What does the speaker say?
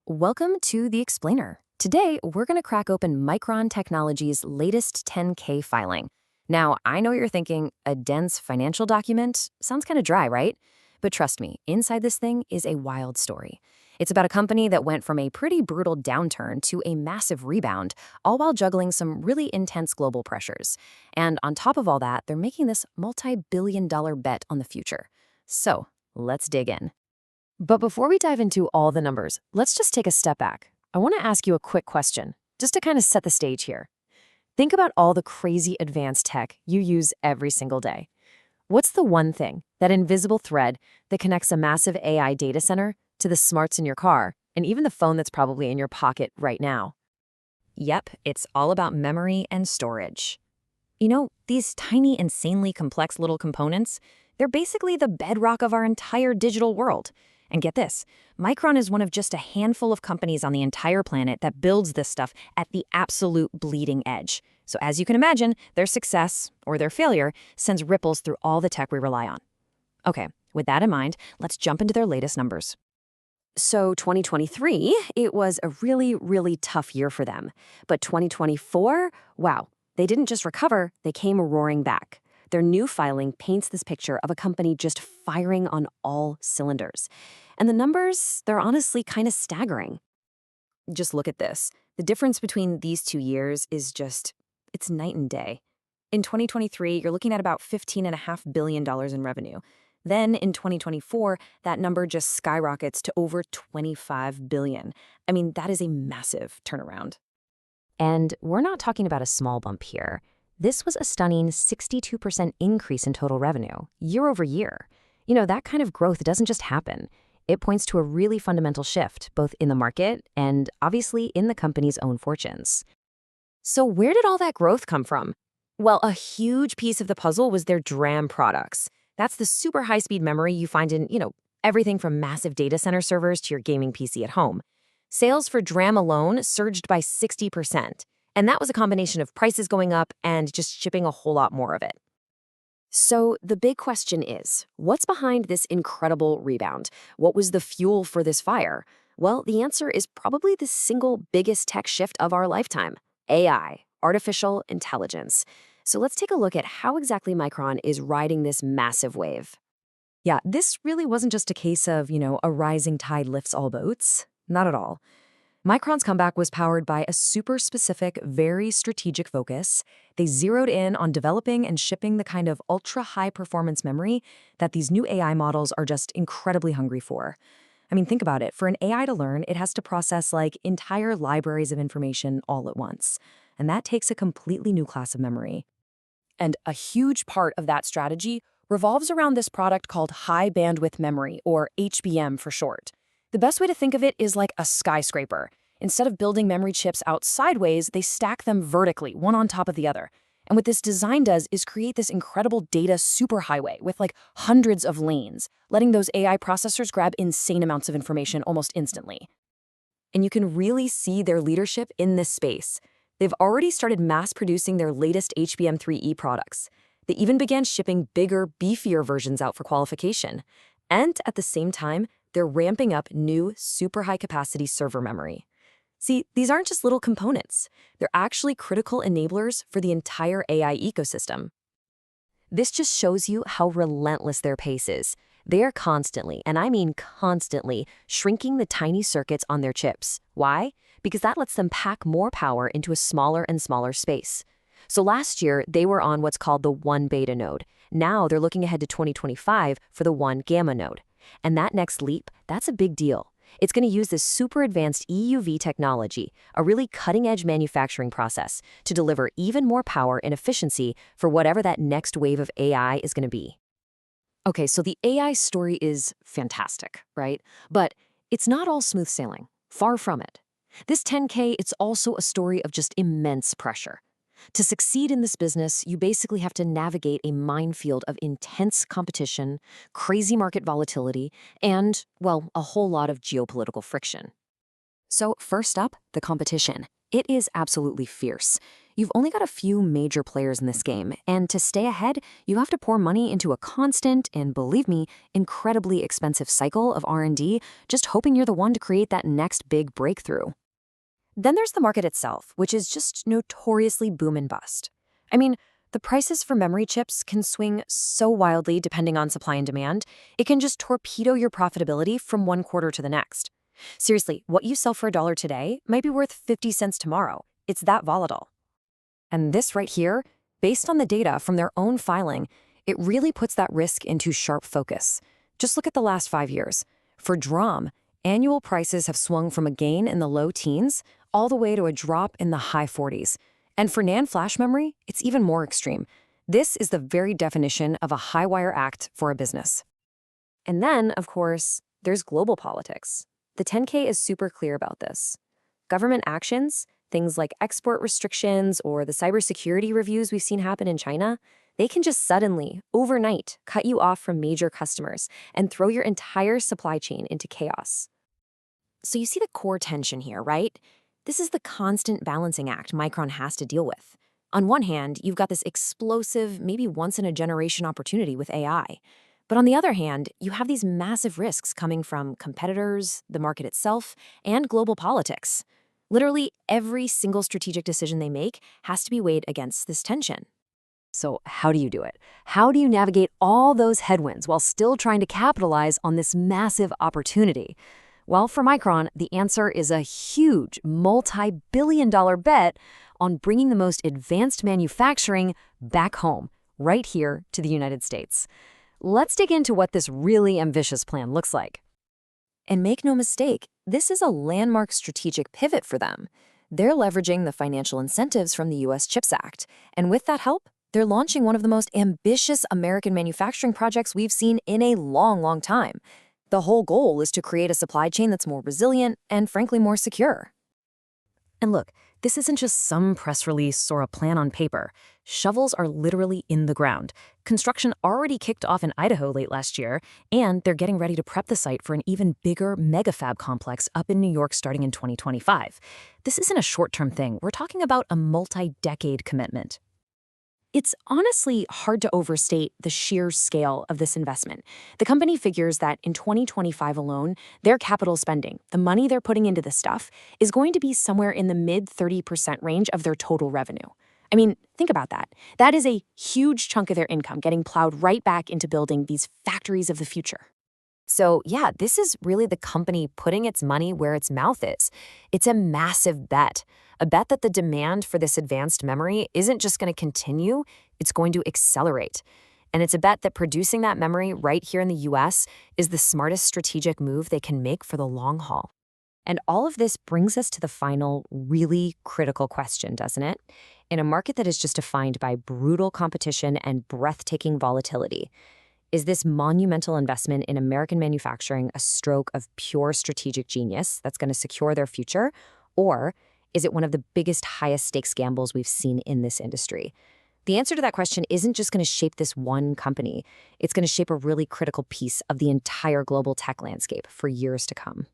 Welcome to The Explainer. Today, we're going to crack open Micron Technology's latest 10K filing. Now, I know what you're thinking, a dense financial document sounds kind of dry, right? But trust me, inside this thing is a wild story. It's about a company that went from a pretty brutal downturn to a massive rebound, all while juggling some really intense global pressures. And on top of all that, they're making this multi-billion-dollar bet on the future. So, let's dig in. But before we dive into all the numbers, let's just take a step back. I want to ask you a quick question, just to kind of set the stage here. Think about all the crazy advanced tech you use every single day. What's the one thing, that invisible thread that connects a massive AI data center to the smarts in your car, and even the phone that's probably in your pocket right now? Yep, it's all about memory and storage. You know, these tiny, insanely complex little components, they're basically the bedrock of our entire digital world. And get this, Micron is one of just a handful of companies on the entire planet that builds this stuff at the absolute bleeding edge. So as you can imagine, their success, or their failure, sends ripples through all the tech we rely on. Okay, with that in mind, let's jump into their latest numbers. So 2023, it was a really, really tough year for them. But 2024, wow, they didn't just recover, they came roaring back. Their new filing paints this picture of a company just firing on all cylinders. And the numbers, they're honestly kind of staggering. Just look at this. The difference between these 2 years is just, it's night and day. In 2023, you're looking at about $15.5 billion in revenue. Then in 2024, that number just skyrockets to over $25 billion. I mean, that is a massive turnaround. And we're not talking about a small bump here. This was a stunning 62% increase in total revenue, year over year. You know, that kind of growth doesn't just happen. It points to a really fundamental shift, both in the market and, obviously, in the company's own fortunes. So where did all that growth come from? Well, a huge piece of the puzzle was their DRAM products. That's the super high-speed memory you find in, everything from massive data center servers to your gaming PC at home. Sales for DRAM alone surged by 60%. And that was a combination of prices going up and just shipping a whole lot more of it. So the big question is, what's behind this incredible rebound? What was the fuel for this fire? Well, the answer is probably the single biggest tech shift of our lifetime: AI, artificial intelligence. So let's take a look at how exactly Micron is riding this massive wave. Yeah, this really wasn't just a case of, a rising tide lifts all boats. Not at all. Micron's comeback was powered by a super specific, very strategic focus. They zeroed in on developing and shipping the kind of ultra-high performance memory that these new AI models are just incredibly hungry for. I mean, think about it. For an AI to learn, it has to process like entire libraries of information all at once. And that takes a completely new class of memory. And a huge part of that strategy revolves around this product called high bandwidth memory, or HBM for short. The best way to think of it is like a skyscraper. Instead of building memory chips out sideways, they stack them vertically, one on top of the other. And what this design does is create this incredible data superhighway with like hundreds of lanes, letting those AI processors grab insane amounts of information almost instantly. And you can really see their leadership in this space. They've already started mass producing their latest HBM3E products. They even began shipping bigger, beefier versions out for qualification. And at the same time, they're ramping up new super high-capacity server memory. See, these aren't just little components. They're actually critical enablers for the entire AI ecosystem. This just shows you how relentless their pace is. They are constantly, and I mean constantly, shrinking the tiny circuits on their chips. Why? Because that lets them pack more power into a smaller and smaller space. So last year, they were on what's called the 1 beta node. Now they're looking ahead to 2025 for the 1 gamma node. And that next leap, that's a big deal. It's going to use this super advanced EUV technology, a really cutting-edge manufacturing process, to deliver even more power and efficiency for whatever that next wave of AI is going to be. Okay, so the AI story is fantastic, right? But it's not all smooth sailing. Far from it. This 10K, it's also a story of just immense pressure. To succeed in this business, you basically have to navigate a minefield of intense competition, crazy market volatility, and, well, a whole lot of geopolitical friction. So first up, the competition. It is absolutely fierce. You've only got a few major players in this game, and to stay ahead, you have to pour money into a constant and, believe me, incredibly expensive cycle of R&D, just hoping you're the one to create that next big breakthrough. Then there's the market itself, which is just notoriously boom and bust. I mean, the prices for memory chips can swing so wildly depending on supply and demand, it can just torpedo your profitability from one quarter to the next. Seriously, what you sell for $1 today might be worth 50 cents tomorrow. It's that volatile. And this right here, based on the data from their own filing, it really puts that risk into sharp focus. Just look at the last 5 years. For DRAM, annual prices have swung from a gain in the low teens all the way to a drop in the high 40s. And for NAND flash memory, it's even more extreme. This is the very definition of a high-wire act for a business. And then, of course, there's global politics. The 10K is super clear about this. Government actions, things like export restrictions or the cybersecurity reviews we've seen happen in China, they can just suddenly, overnight, cut you off from major customers and throw your entire supply chain into chaos. So you see the core tension here, right? This is the constant balancing act Micron has to deal with. On one hand, you've got this explosive, maybe once-in-a-generation opportunity with AI. But on the other hand, you have these massive risks coming from competitors, the market itself, and global politics. Literally, every single strategic decision they make has to be weighed against this tension. So how do you do it? How do you navigate all those headwinds while still trying to capitalize on this massive opportunity? Well, for Micron, the answer is a huge multi-billion-dollar bet on bringing the most advanced manufacturing back home, right here to the United States. Let's dig into what this really ambitious plan looks like. And make no mistake, this is a landmark strategic pivot for them. They're leveraging the financial incentives from the U.S. CHIPS Act, and with that help, they're launching one of the most ambitious American manufacturing projects we've seen in a long, long time. The whole goal is to create a supply chain that's more resilient and, frankly, more secure. And look, this isn't just some press release or a plan on paper. Shovels are literally in the ground. Construction already kicked off in Idaho late last year, and they're getting ready to prep the site for an even bigger megafab complex up in New York starting in 2025. This isn't a short-term thing. We're talking about a multi-decade commitment. It's honestly hard to overstate the sheer scale of this investment. The company figures that in 2025 alone, their capital spending, the money they're putting into this stuff, is going to be somewhere in the mid-30% range of their total revenue. I mean, think about that. That is a huge chunk of their income getting plowed right back into building these factories of the future. So yeah, this is really the company putting its money where its mouth is. It's a massive bet. A bet that the demand for this advanced memory isn't just going to continue, it's going to accelerate. And it's a bet that producing that memory right here in the US is the smartest strategic move they can make for the long haul. And all of this brings us to the final, really critical question, doesn't it? In a market that is just defined by brutal competition and breathtaking volatility, is this monumental investment in American manufacturing a stroke of pure strategic genius that's going to secure their future? Or is it one of the biggest, highest stakes gambles we've seen in this industry? The answer to that question isn't just going to shape this one company. It's going to shape a really critical piece of the entire global tech landscape for years to come.